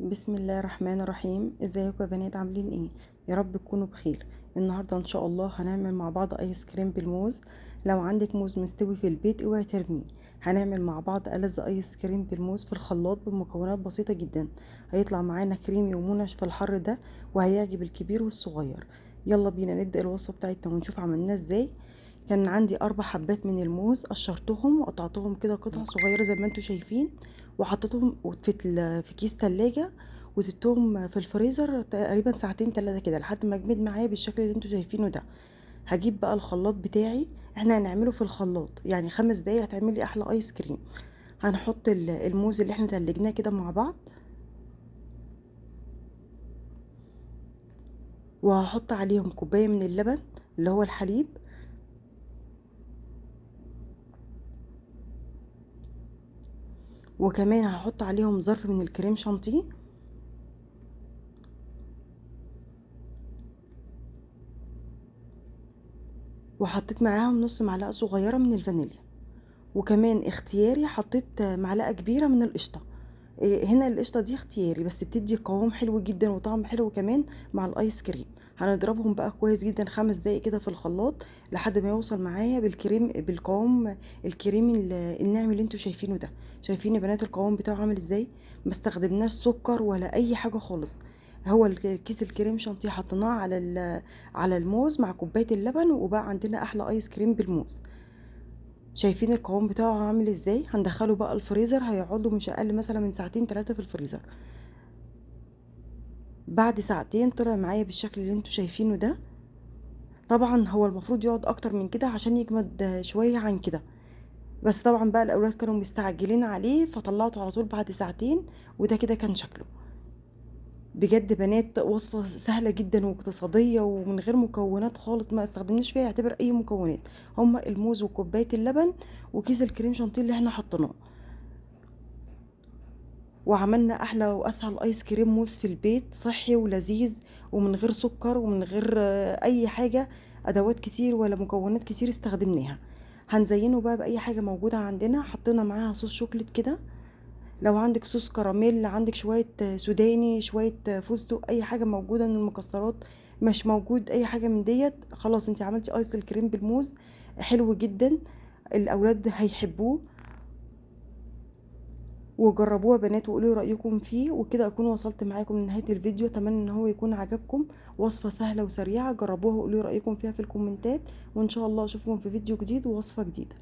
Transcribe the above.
بسم الله الرحمن الرحيم. ازيكم يا بنات؟ عاملين ايه؟ يا رب تكونوا بخير. النهارده ان شاء الله هنعمل مع بعض ايس كريم بالموز. لو عندك موز مستوي في البيت اوعي ترميه. هنعمل مع بعض ألذ ايس كريم بالموز في الخلاط بمكونات بسيطه جدا. هيطلع معانا كريمي ومنعش في الحر ده، وهيعجب الكبير والصغير. يلا بينا نبدأ الوصفه بتاعتنا ونشوف عملناه ازاي. كان عندي 4 حبات من الموز، قشرتهم وقطعتهم كده قطع صغيره زي ما انتم شايفين، وحطيتهم في كيس تلاجة، وسبتهم في الفريزر تقريبا ساعتين 3 كده لحد ما جمد معايا بالشكل اللي انتوا شايفينه ده. هجيب بقى الخلاط بتاعي، احنا هنعمله في الخلاط يعني 5 دقايق هتعملي احلى ايس كريم. هنحط الموز اللي احنا تلجناه كده مع بعض، وهحط عليهم كوباية من اللبن اللي هو الحليب، وكمان هحط عليهم ظرف من الكريم شانتيه، وحطيت معاهم نص معلقة صغيرة من الفانيليا، وكمان اختياري حطيت معلقة كبيرة من القشطة. هنا القشطة دي اختياري بس بتدي قوام حلو جدا وطعم حلو كمان مع الايس كريم. هنضربهم بقى كويس جدا 5 دقايق كده في الخلاط لحد ما يوصل معايا بالقوام الكريمي الناعم اللي انتوا شايفينه ده. شايفين يا بنات القوام بتاعه عامل ازاي؟ ما استخدمناش سكر ولا اي حاجة خالص. هو كيس الكريم شانتيه حطيناه على الموز مع كوباية اللبن، وبقى عندنا احلى ايس كريم بالموز. شايفين القوام بتاعه عامل ازاي؟ هندخله بقى الفريزر، هيقعد له مش اقل مثلا من ساعتين 3 في الفريزر. بعد ساعتين طلع معايا بالشكل اللي انتوا شايفينه ده. طبعا هو المفروض يقعد اكتر من كده عشان يجمد شوية عن كده، بس طبعا بقى الاولاد كانوا مستعجلين عليه فطلعته على طول بعد ساعتين، وده كده كان شكله. بجد بنات وصفة سهلة جدا واقتصادية ومن غير مكونات خالص، ما استخدمناش فيها يعتبر اي مكونات. هما الموز وكوباية اللبن وكيس الكريم شانتيه اللي احنا حطيناه، وعملنا احلى واسهل ايس كريم موز في البيت، صحي ولذيذ ومن غير سكر ومن غير اي حاجة ادوات كتير ولا مكونات كتير استخدمناها. هنزينه بقى باي حاجة موجودة عندنا، حطينا معاها صوص شوكليت كده. لو عندك صوص كراميل، عندك شوية سوداني، شوية فستق، اي حاجة موجودة من المكسرات. مش موجود اي حاجة من ديت، خلاص انت عملتي ايس الكريم بالموز حلو جدا. الاولاد هيحبوه، وجربوها بنات وقولوا رأيكم فيه. وكده اكون وصلت معاكم لنهاية الفيديو، اتمنى ان هو يكون عجبكم. وصفة سهلة وسريعة، جربوها وقولوا رأيكم فيها في الكومنتات، وان شاء الله اشوفكم في فيديو جديد ووصفة جديدة.